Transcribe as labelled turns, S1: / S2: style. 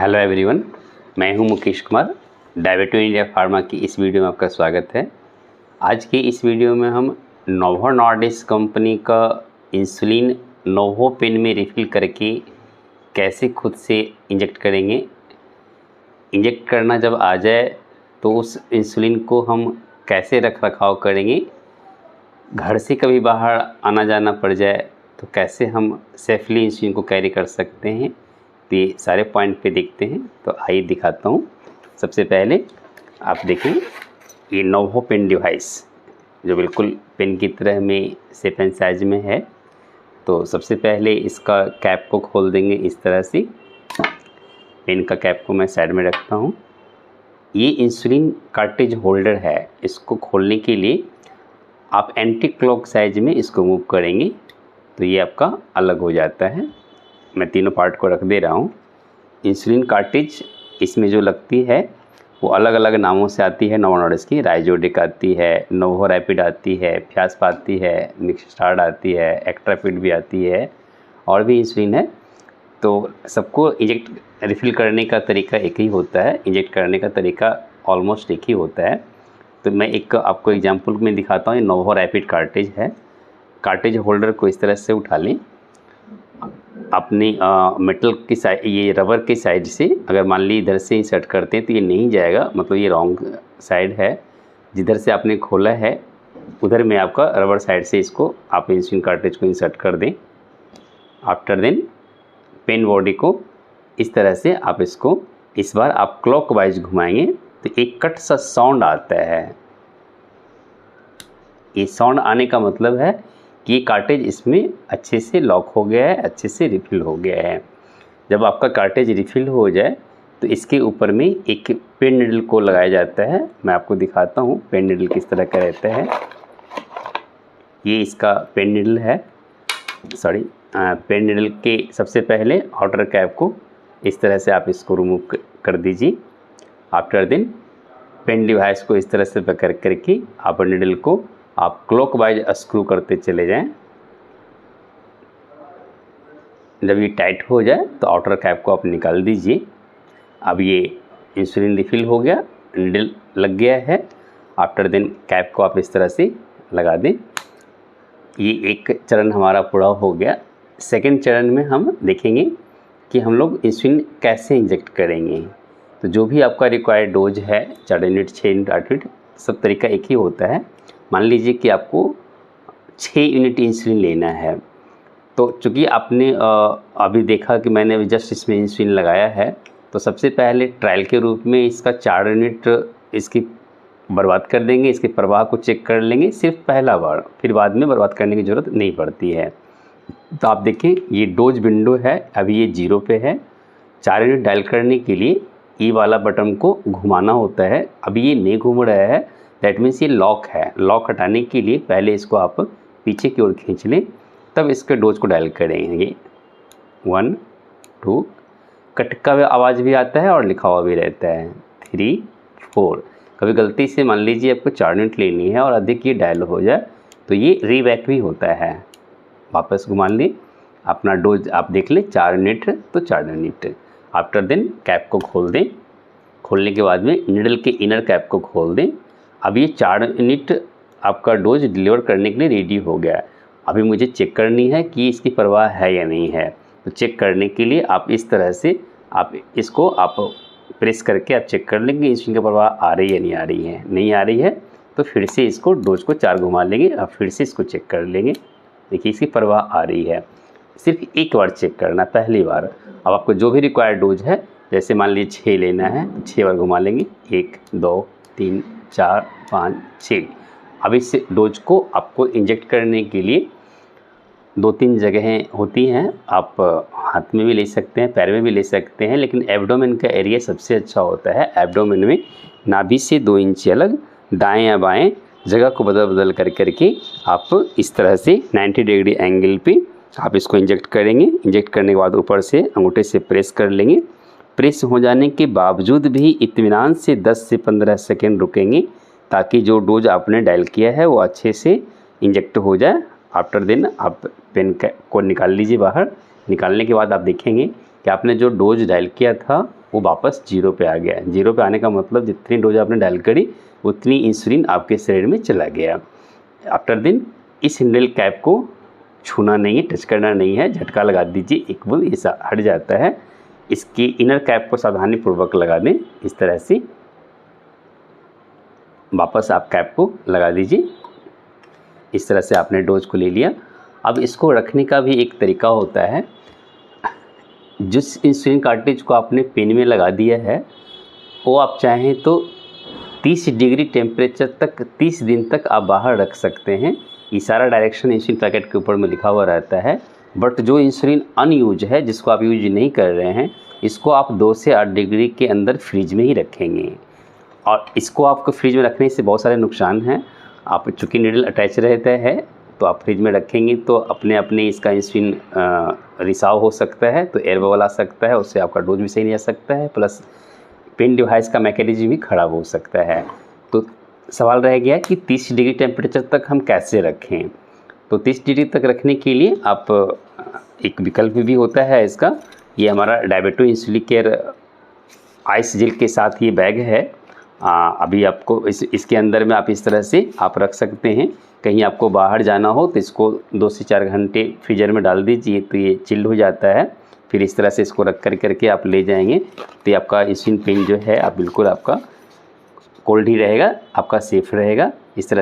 S1: Hello everyone, मैं हूं Mukesh Kumar. डायबिटो India pharma की इस वीडियो में आपका स्वागत है। आज की इस वीडियो में हम नोवो नॉर्डिस्क कंपनी का इंसुलिन नोवो पेन में रिफ़िल करके कैसे खुद से इंजेक्ट करेंगे। इंजेक्ट करना जब आ जाए तो उस इंसुलिन को हम कैसे रख रखाव करेंगे। घर से कभी बाहर आना जाना पड़ जाए तो कैसे हम सेफली इंसुलिन को कैरी कर सकते हैं। तो ये सारे पॉइंट पे देखते हैं। तो आइए दिखाता हूँ। सबसे पहले आप देखें, ये नोवो पेन डिवाइस जो बिल्कुल पेन की तरह में शेप एंड साइज में है। तो सबसे पहले इसका कैप को खोल देंगे इस तरह से। पेन का कैप को मैं साइड में रखता हूँ। ये इंसुलिन कार्ट्रिज होल्डर है। इसको खोलने के लिए आप एंटी क्लॉक साइज में इसको मूव करेंगे तो ये आपका अलग हो जाता है। मैं तीनों पार्ट को रख दे रहा हूँ। इंसुलिन कार्ट्रिज इसमें जो लगती है वो अलग अलग नामों से आती है। नोवो नॉर्डिस्क की राइजोडिक आती है, नोवो रैपिड आती है, फ्यास्पा आती है, निक्स्टार्ड आती है, एक्ट्रापिड भी आती है और भी इंसुलिन है। तो सबको इंजेक्ट रिफ़िल करने का तरीका एक ही होता है। इंजेक्ट करने का तरीका ऑलमोस्ट एक ही होता है। तो मैं एक आपको एग्जांपल में दिखाता हूँ। ये नोवो रैपिड कार्ट्रिज है। कार्ट्रिज होल्डर को इस तरह से उठा लें। अपनी मेटल की साइड, ये रबर की साइड से अगर मान ली इधर से इंसर्ट करते हैं तो ये नहीं जाएगा, मतलब ये रॉन्ग साइड है। जिधर से आपने खोला है उधर में आपका रबर साइड से इसको आप इंसुलिन कार्ट्रिज को इंसर्ट कर दें। आफ्टर देन पेन बॉडी को इस तरह से आप इसको इस बार आप क्लॉकवाइज घुमाएंगे तो एक कट सा साउंड आता है। ये साउंड आने का मतलब है कि ये कार्ट्रिज इसमें अच्छे से लॉक हो गया है, अच्छे से रिफ़िल हो गया है। जब आपका कार्ट्रिज रिफ़िल हो जाए तो इसके ऊपर में एक पेन नीडल को लगाया जाता है। मैं आपको दिखाता हूँ पेन नीडल किस तरह का रहता है। ये इसका पेन नीडल है। पेन नीडल के सबसे पहले आउटर कैप को इस तरह से आप इसको रिमूव कर दीजिए। आफ्टर देन पेन डिवाइस को इस तरह से पकड़ करके आप नीडल को आप क्लॉकवाइज स्क्रू करते चले जाएं। जब ये टाइट हो जाए तो आउटर कैप को आप निकाल दीजिए। अब ये इंसुलिन रिफ़िल हो गया, नीडल लग गया है। आफ्टर देन कैप को आप इस तरह से लगा दें। ये एक चरण हमारा पूरा हो गया। सेकंड चरण में हम देखेंगे कि हम लोग इंसुलिन कैसे इंजेक्ट करेंगे। तो जो भी आपका रिक्वायर्ड डोज है 4 यूनिट, 6 यूनिट, 8 यूनिट, सब तरीका एक ही होता है। मान लीजिए कि आपको 6 यूनिट इंसुलिन लेना है। तो चूँकि आपने अभी देखा कि मैंने अभी जस्ट इसमें इंसुलिन लगाया है, तो सबसे पहले ट्रायल के रूप में इसका 4 यूनिट इसकी बर्बाद कर देंगे। इसके प्रवाह को चेक कर लेंगे सिर्फ पहला बार, फिर बाद में बर्बाद करने की ज़रूरत नहीं पड़ती है। तो आप देखें ये डोज विंडो है, अभी ये 0 पे है। 4 यूनिट डायल करने के लिए ई वाला बटन को घुमाना होता है। अभी ये नहीं घूम रहा है, दैट मीन्स ये लॉक है। लॉक हटाने के लिए पहले इसको आप पीछे की ओर खींच लें, तब इसके डोज को डायल करेंगे। 1 2, कट का आवाज़ भी आता है और लिखा हुआ भी रहता है 3 4। कभी गलती से मान लीजिए आपको 4 यूनिट लेनी है और अधिक ये डायल हो जाए तो ये रीबैक भी होता है। वापस घुमा लें, अपना डोज आप देख लें 4 यूनिट तो 4 यूनिट। आफ्टर देन कैप को खोल दें। खोलने के बाद में नीडल के इनर कैप को खोल दें। अब ये 4 यूनिट आपका डोज डिलीवर करने के लिए रेडी हो गया है। अभी मुझे चेक करनी है कि इसकी परवाह है या नहीं है। तो चेक करने के लिए आप इस तरह से आप इसको आप प्रेस करके आप चेक कर लेंगे इंसुलिन की परवाह आ रही है नहीं आ रही है। नहीं आ रही है तो फिर से इसको डोज को 4 घुमा लेंगे और फिर से इसको चेक कर लेंगे। देखिए इसकी परवाह आ रही है। सिर्फ एक बार चेक करना, पहली बार। अब आपको जो भी रिक्वायर्ड डोज है, जैसे मान लीजिए 6 लेना है तो 6 बार घुमा लेंगे। 1 2 3 4 5 6। अब इस डोज को आपको इंजेक्ट करने के लिए 2-3 जगहें होती हैं। आप हाथ में भी ले सकते हैं, पैर में भी ले सकते हैं, लेकिन एब्डोमेन का एरिया सबसे अच्छा होता है। एब्डोमेन में नाभि से 2 इंच अलग दाएं या बाएं जगह को बदल करके आप इस तरह से 90 डिग्री एंगल पे आप इसको इंजेक्ट करेंगे। इंजेक्ट करने के बाद ऊपर से अंगूठे से प्रेस कर लेंगे। प्रेस हो जाने के बावजूद भी इत्मीनान से 10 से 15 सेकेंड रुकेंगे ताकि जो डोज आपने डायल किया है वो अच्छे से इंजेक्ट हो जाए। आफ्टर देन आप पेन को निकाल लीजिए बाहर। निकालने के बाद आप देखेंगे कि आपने जो डोज डायल किया था वो वापस 0 पे आ गया। 0 पे आने का मतलब जितनी डोज आपने डायल करी उतनी इंसुलिन आपके शरीर में चला गया। आफ्टर दिन इस हैंडल कैप को छूना नहीं है, टच करना नहीं है, झटका लगा दीजिए, एक बुल ये हट जाता है। इसकी इनर कैप को सावधानी पूर्वक लगा दें, इस तरह से वापस आप कैप को लगा दीजिए। इस तरह से आपने डोज को ले लिया। अब इसको रखने का भी एक तरीका होता है। जिस इंसुलिन कार्ट्रिज को आपने पेन में लगा दिया है वो आप चाहें तो 30 डिग्री टेम्परेचर तक 30 दिन तक आप बाहर रख सकते हैं। ये सारा डायरेक्शन इंसुलिन पैकेट के ऊपर में लिखा हुआ रहता है। बट जो इंसुलिन अनयूज है, जिसको आप यूज नहीं कर रहे हैं, इसको आप 2 से 8 डिग्री के अंदर फ्रिज में ही रखेंगे। और इसको आपको फ्रिज में रखने से बहुत सारे नुकसान हैं। आप चूँकि नीडल अटैच रहता है तो आप फ्रिज में रखेंगे तो अपने इसका इंसुलिन रिसाव हो सकता है, तो एयर बबल आ सकता है, उससे आपका डोज भी सही नहीं आ सकता है, प्लस पेन डिवाइस का मैकेनिज्म भी ख़राब हो सकता है। तो सवाल रह गया कि 30 डिग्री टेम्परेचर तक हम कैसे रखें। तो 30 डिग्री तक रखने के लिए आप एक विकल्प भी होता है इसका। ये हमारा डायबेटो इंसुलिन केयर आइस जेल के साथ ये बैग है। अभी आपको इसके अंदर में आप इस तरह से आप रख सकते हैं। कहीं आपको बाहर जाना हो तो इसको 2 से 4 घंटे फ्रीजर में डाल दीजिए तो ये चिल्ड हो जाता है। फिर इस तरह से इसको रख करके आप ले जाएंगे तो ये आपका इंसुलिन पेन जो है आप बिल्कुल आपका कोल्ड ही रहेगा, आपका सेफ रहेगा। इस तरह